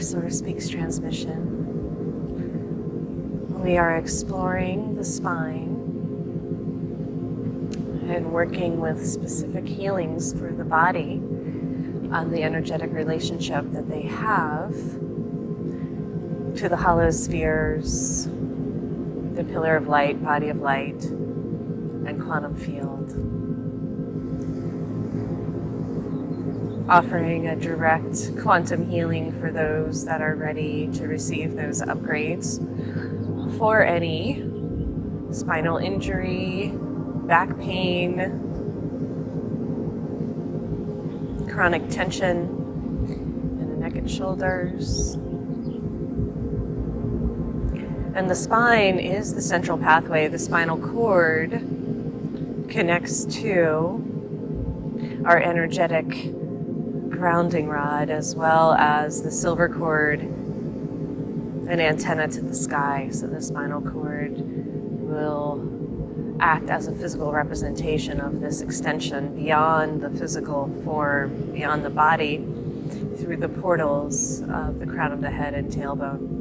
Source Speaks transmission. We are exploring the spine and working with specific healings for the body on the energetic relationship that they have to the hollow spheres, the pillar of light, body of light, and quantum field. Offering a direct quantum healing for those that are ready to receive those upgrades for any spinal injury, back pain, chronic tension in the neck and shoulders. And the spine is the central pathway. The spinal cord connects to our energetic grounding rod, as well as the silver cord, an antenna to the sky. So the spinal cord will act as a physical representation of this extension beyond the physical form, beyond the body, through the portals of the crown of the head and tailbone.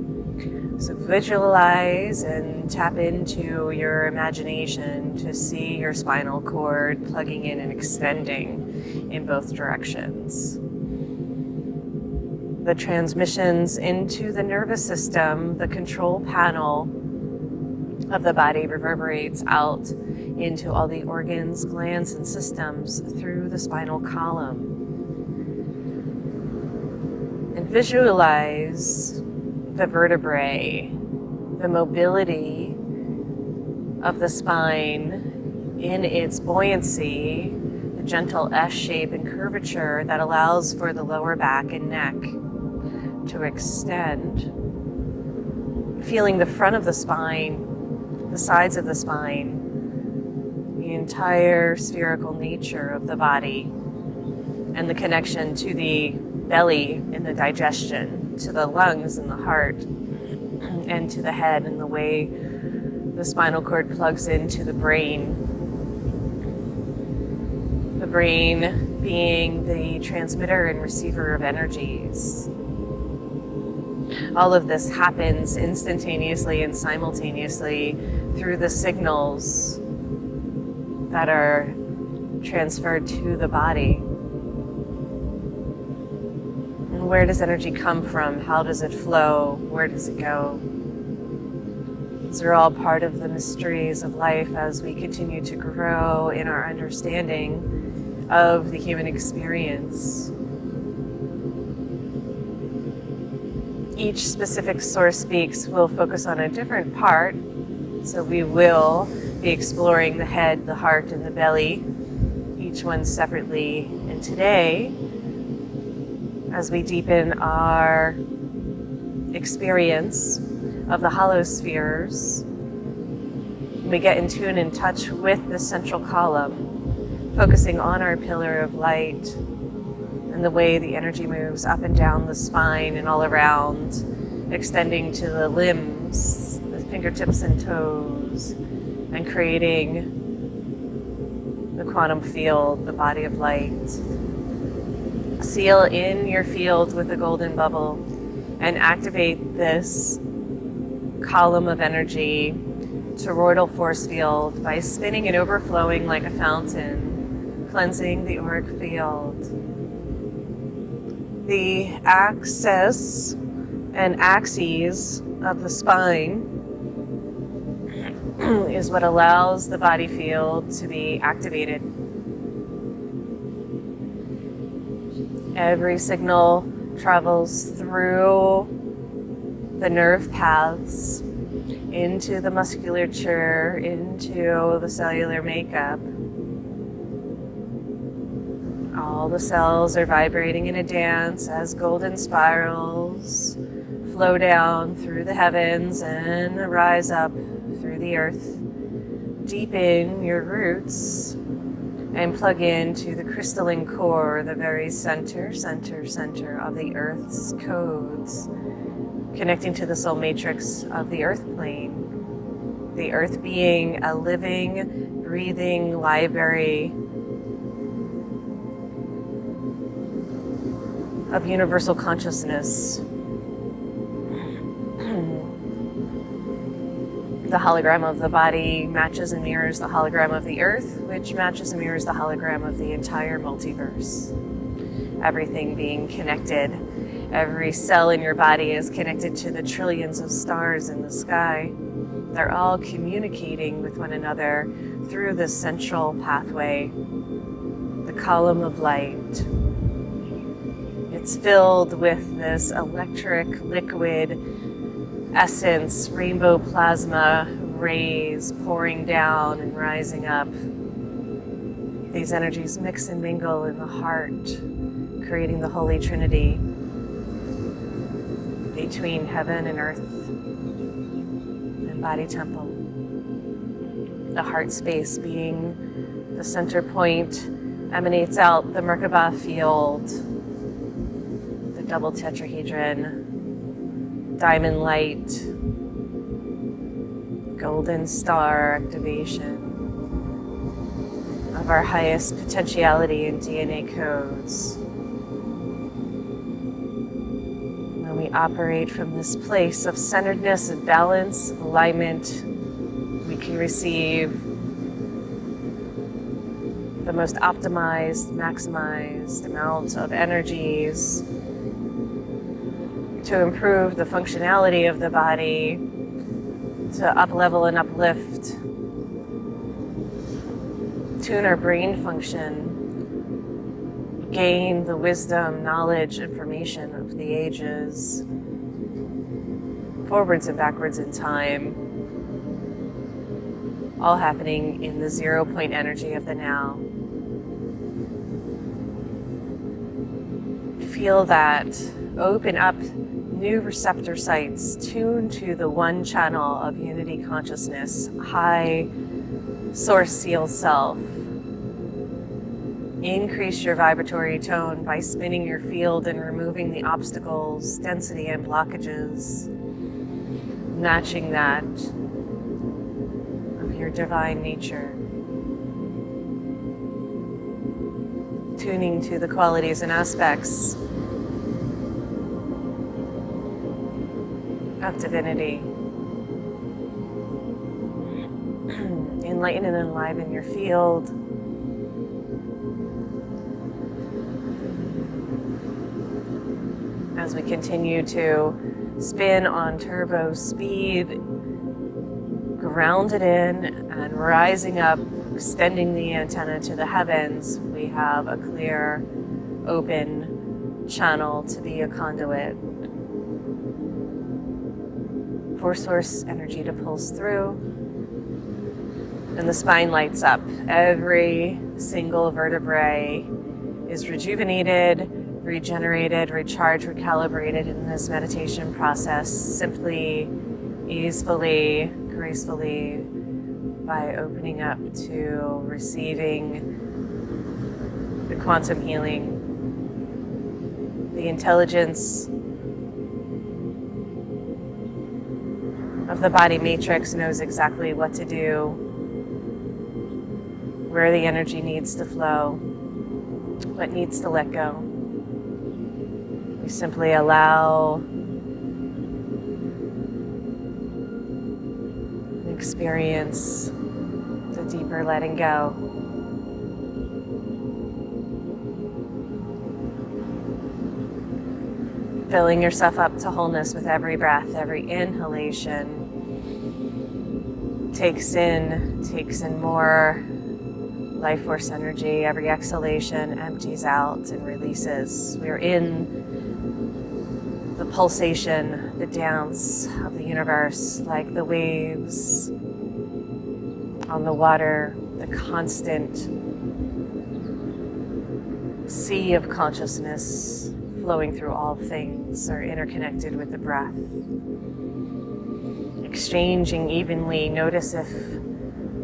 So visualize and tap into your imagination to see your spinal cord plugging in and extending in both directions. The transmissions into the nervous system, the control panel of the body, reverberates out into all the organs, glands, and systems through the spinal column. And visualize the vertebrae, the mobility of the spine in its buoyancy, the gentle S shape and curvature that allows for the lower back and neck to extend. Feeling the front of the spine, the sides of the spine, the entire spherical nature of the body, and the connection to the belly and the digestion, to the lungs and the heart, and to the head, and the way the spinal cord plugs into the brain. The brain being the transmitter and receiver of energies. All of this happens instantaneously and simultaneously through the signals that are transferred to the body. And where does energy come from? How does it flow? Where does it go? These are all part of the mysteries of life as we continue to grow in our understanding of the human experience. Each specific Source Speaks will focus on a different part. So we will be exploring the head, the heart, and the belly, each one separately. And today, as we deepen our experience of the hollow spheres, we get in tune and touch with the central column, focusing on our pillar of light and the way the energy moves up and down the spine and all around, extending to the limbs, the fingertips and toes, and creating the quantum field, the body of light. Seal in your field with a golden bubble and activate this column of energy, toroidal force field, by spinning and overflowing like a fountain, cleansing the auric field. The axis and axes of the spine is what allows the body field to be activated. Every signal travels through the nerve paths into the musculature, into the cellular makeup. All the cells are vibrating in a dance as golden spirals flow down through the heavens and rise up through the earth. Deepen your roots and plug into the crystalline core, the very center of the earth's codes, connecting to the soul matrix of the earth plane. The earth being a living, breathing library of universal consciousness, The hologram of the body matches and mirrors the hologram of the earth, which matches and mirrors the hologram of the entire multiverse. Everything being connected. Every cell in your body is connected to the trillions of stars in the sky. They're all communicating with one another through this central pathway, the column of light. It's filled with this electric liquid essence, rainbow plasma rays pouring down and rising up. These energies mix and mingle in the heart, creating the Holy Trinity between heaven and earth and body temple. The heart space being the center point emanates out the Merkaba field, the double tetrahedron, diamond light, golden star activation of our highest potentiality and DNA codes. When we operate from this place of centeredness and balance, of alignment, we can receive the most optimized, maximized amount of energies to improve the functionality of the body, to up-level and uplift, tune our brain function, gain the wisdom, knowledge, information of the ages, forwards and backwards in time, all happening in the 0 point energy of the now. Feel that. Open up new receptor sites, tune to the one channel of unity consciousness, high source seal self. Increase your vibratory tone by spinning your field and removing the obstacles, density, and blockages, matching that of your divine nature. Tuning to the qualities and aspects of divinity. Enlighten and enliven your field. As we continue to spin on turbo speed, grounded in and rising up, extending the antenna to the heavens, we have a clear, open channel to be a conduit for source energy to pulse through. And the spine lights up. Every single vertebrae is rejuvenated, regenerated, recharged, recalibrated in this meditation process, simply, easefully, gracefully, by opening up to receiving the quantum healing, the intelligence of the body matrix knows exactly what to do, where the energy needs to flow, what needs to let go. We simply allow and experience the deeper letting go. Filling yourself up to wholeness with every breath, every inhalation. Takes in more life force energy. Every exhalation empties out and releases. We're in the pulsation, the dance of the universe, like the waves on the water, the constant sea of consciousness flowing through all things are interconnected with the breath. Exchanging evenly. Notice if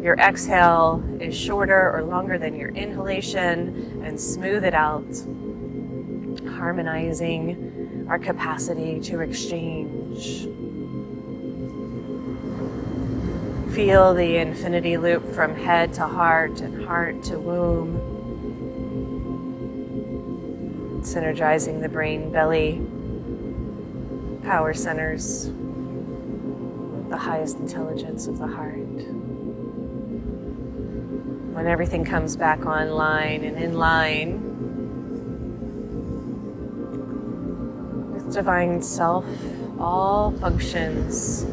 your exhale is shorter or longer than your inhalation, and smooth it out, harmonizing our capacity to exchange. Feel the infinity loop from head to heart and heart to womb, synergizing the brain belly power centers, the the highest intelligence of the heart. When everything comes back online and in line with Divine Self, all functions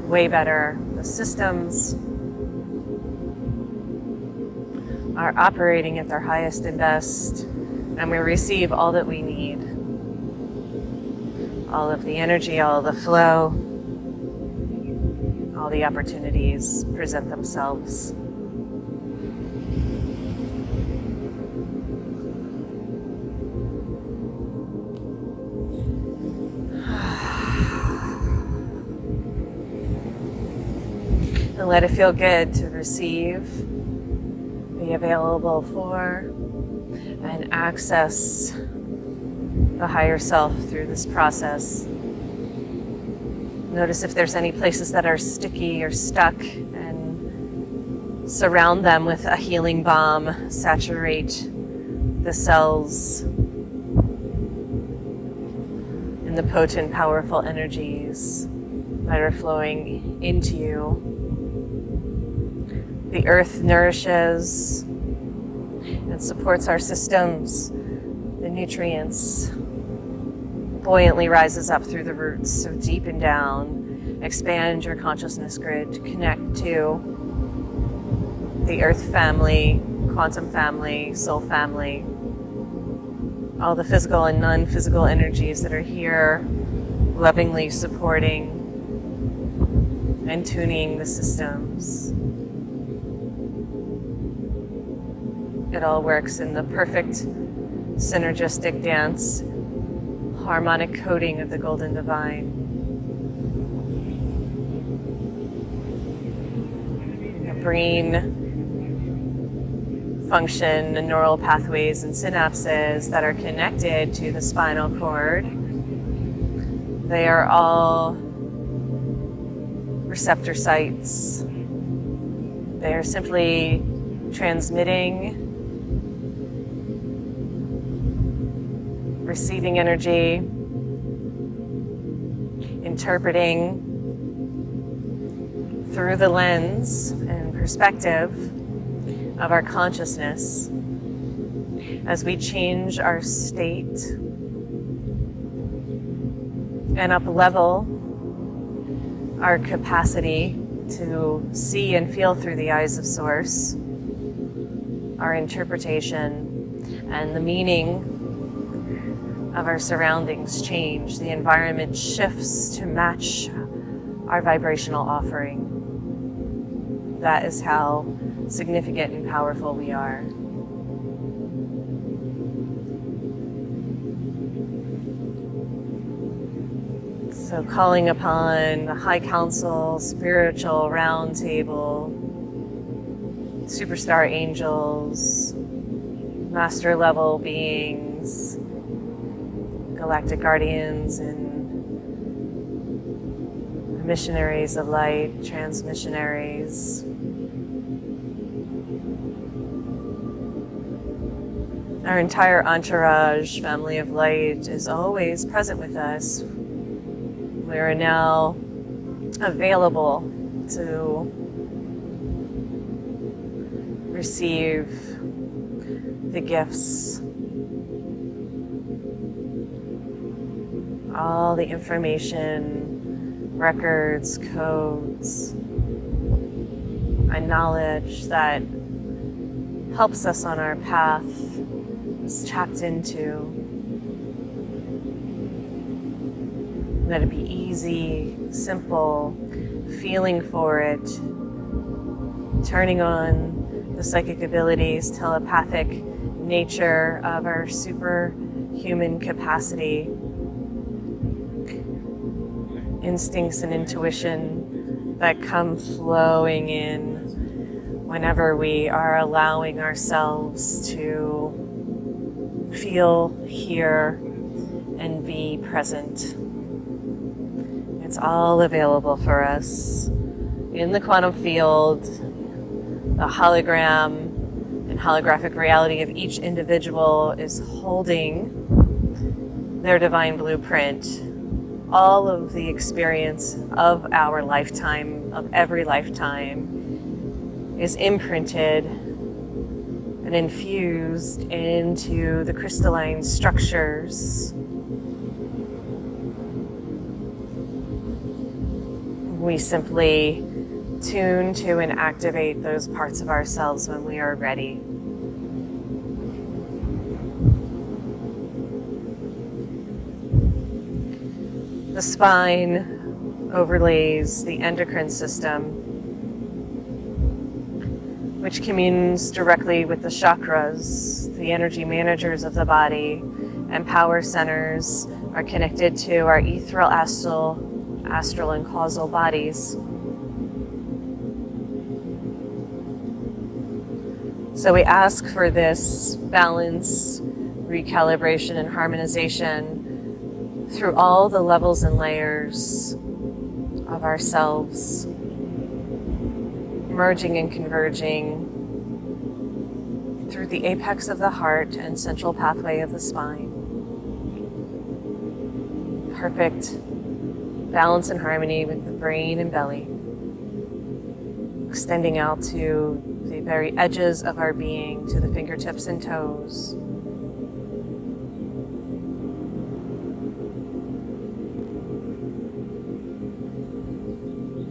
way better. The systems are operating at their highest and best, and we receive all that we need. All of the energy, all of the flow, all the opportunities present themselves. And let it feel good to receive, be available for, and access the higher self through this process. Notice if there's any places that are sticky or stuck, and surround them with a healing balm. Saturate the cells in the potent, powerful energies that are flowing into you. The earth nourishes and supports our systems. The nutrients buoyantly rises up through the roots, so deepen down, expand your consciousness grid, connect to the earth family, quantum family, soul family, all the physical and non-physical energies that are here, lovingly supporting and tuning the systems. It all works in the perfect synergistic dance, harmonic coding of the golden divine. The brain function, the neural pathways and synapses that are connected to the spinal cord, they are all receptor sites. They are simply transmitting, receiving energy, interpreting through the lens and perspective of our consciousness as we change our state and up-level our capacity to see and feel through the eyes of Source, our interpretation and the meaning of our surroundings change. The environment shifts to match our vibrational offering. That is how significant and powerful we are. So calling upon the High Council, Spiritual Round Table, Superstar Angels, Master Level Beings, Galactic Guardians, and Missionaries of Light, Transmissionaries. Our entire entourage, family of light, is always present with us. We are now available to receive the gifts, all the information, records, codes, and knowledge that helps us on our path is tapped into. Let it be easy, simple, feeling for it, turning on the psychic abilities, telepathic nature of our superhuman capacity, instincts and intuition that come flowing in whenever we are allowing ourselves to feel, hear, and be present. It's all available for us in the quantum field. The hologram and holographic reality of each individual is holding their divine blueprint all of the experience of our lifetime, of every lifetime, is imprinted and infused into the crystalline structures. We simply tune to and activate those parts of ourselves when we are ready. The spine overlays the endocrine system, which communes directly with the chakras. The energy managers of the body and power centers are connected to our ethereal, astral and causal bodies. So we ask for this balance, recalibration, and harmonization through all the levels and layers of ourselves, merging and converging through the apex of the heart and central pathway of the spine. Perfect balance and harmony with the brain and belly, extending out to the very edges of our being, to the fingertips and toes.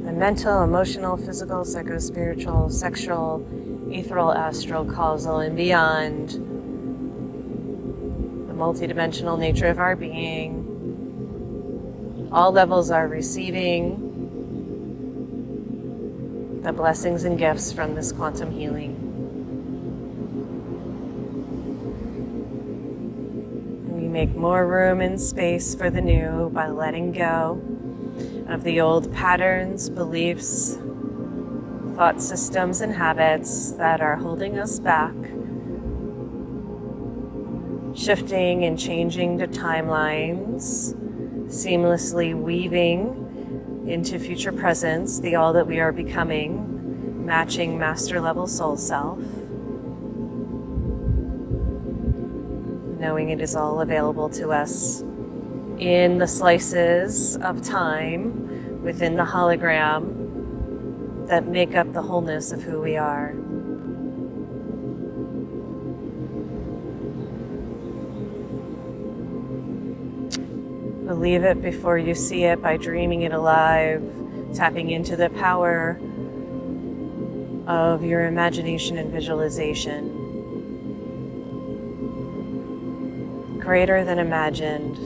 The mental, emotional, physical, psycho-spiritual, sexual, ethereal, astral, causal, and beyond, the multidimensional nature of our being. All levels are receiving the blessings and gifts from this quantum healing. We make more room and space for the new by letting go of the old patterns, beliefs, thought systems, and habits that are holding us back, shifting and changing the timelines, seamlessly weaving into future presence the all that we are becoming, matching master level soul self, knowing it is all available to us in the slices of time within the hologram that make up the wholeness of who we are. Believe it before you see it by dreaming it alive, tapping into the power of your imagination and visualization. Greater than imagined,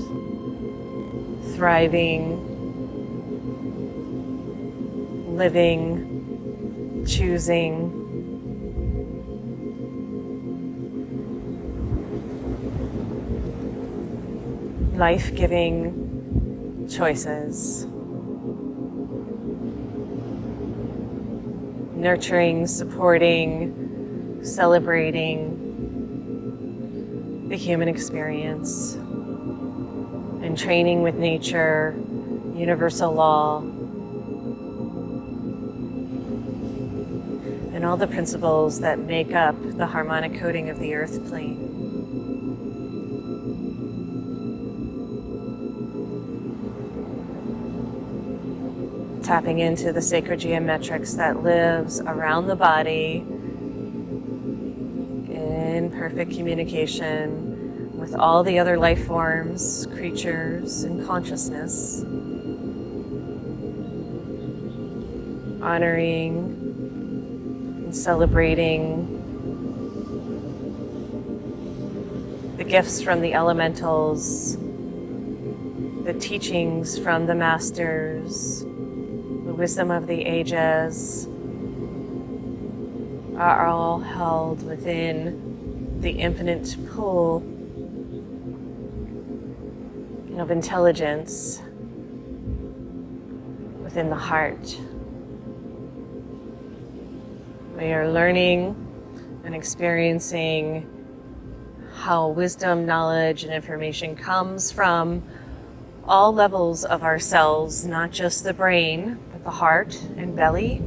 thriving, living, choosing, life-giving choices, nurturing, supporting, celebrating the human experience, and training with nature, universal law, and all the principles that make up the harmonic coding of the earth plane. Tapping into the sacred geometrics that lives around the body in perfect communication with all the other life forms, creatures, and consciousness. Honoring and celebrating the gifts from the elementals, the teachings from the masters, the wisdom of the ages are all held within the infinite pool of intelligence within the heart. We are learning and experiencing how wisdom, knowledge, and information comes from all levels of ourselves, not just the brain, but the heart and belly.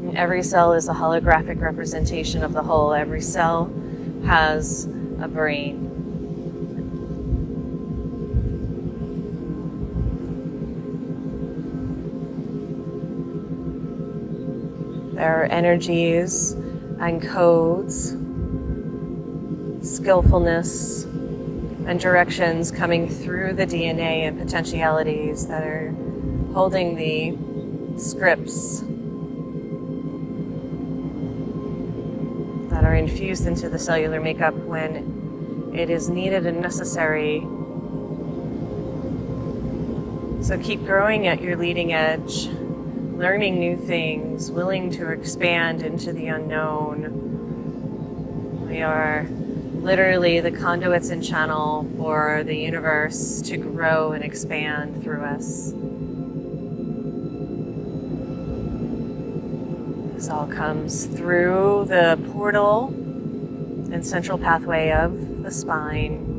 And every cell is a holographic representation of the whole. Every cell has a brain. There are energies and codes, skillfulness, and directions coming through the DNA and potentialities that are holding the scripts that are infused into the cellular makeup when it is needed and necessary. So keep growing at your leading edge, learning new things, willing to expand into the unknown. We are literally the conduits and channel for the universe to grow and expand through us. This all comes through the portal and central pathway of the spine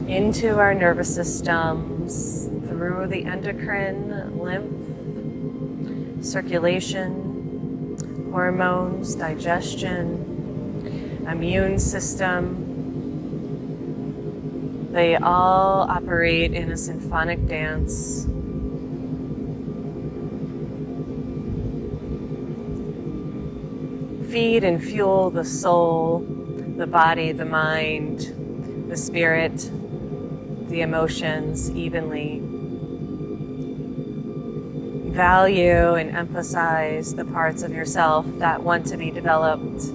into our nervous systems, through the endocrine, lymph, circulation, hormones, digestion, immune system. They all operate in a symphonic dance. Feed and fuel the soul, the body, the mind, the spirit, the emotions evenly. Value and emphasize the parts of yourself that want to be developed.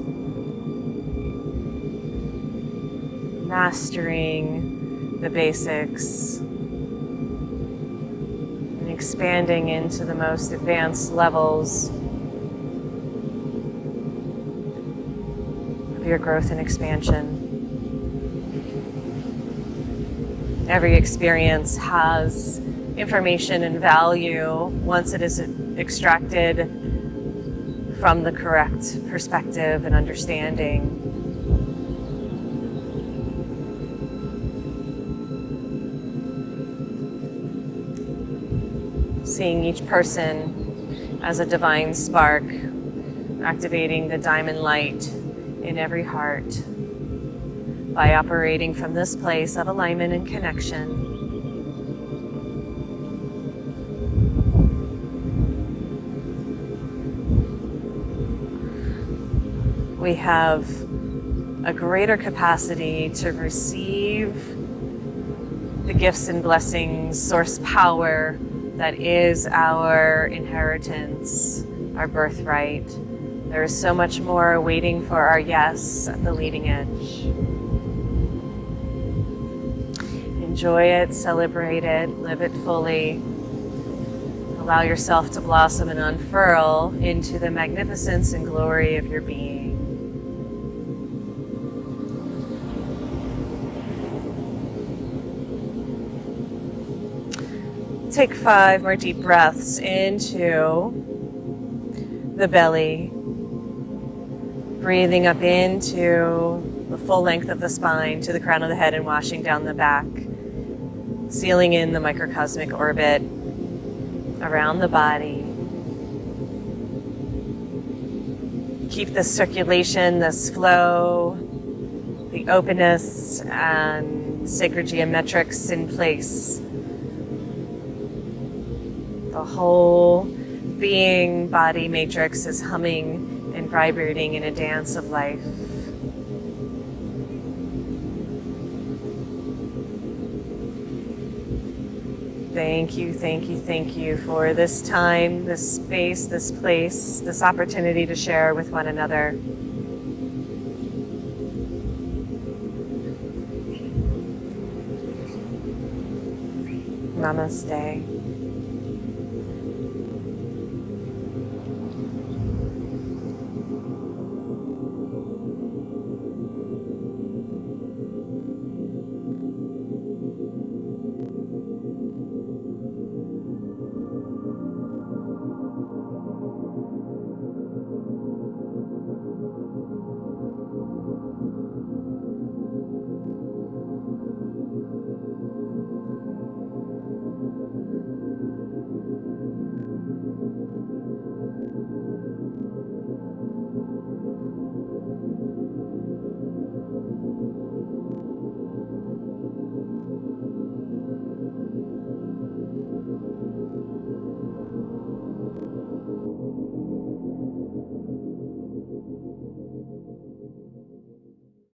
Mastering the basics and expanding into the most advanced levels of your growth and expansion. Every experience has information and value once it is extracted from the correct perspective and understanding. Seeing each person as a divine spark, activating the diamond light in every heart by operating from this place of alignment and connection. We have a greater capacity to receive the gifts and blessings, source power that is our inheritance, our birthright. There is so much more waiting for our yes at the leading edge. Enjoy it, celebrate it, live it fully. Allow yourself to blossom and unfurl into the magnificence and glory of your being. Take 5 more deep breaths into the belly, breathing up into the full length of the spine to the crown of the head and washing down the back, sealing in the microcosmic orbit around the body. Keep this circulation, this flow, the openness and sacred geometrics in place. The whole being body matrix is humming and vibrating in a dance of life. Thank you, thank you, thank you for this time, this space, this place, this opportunity to share with one another. Namaste.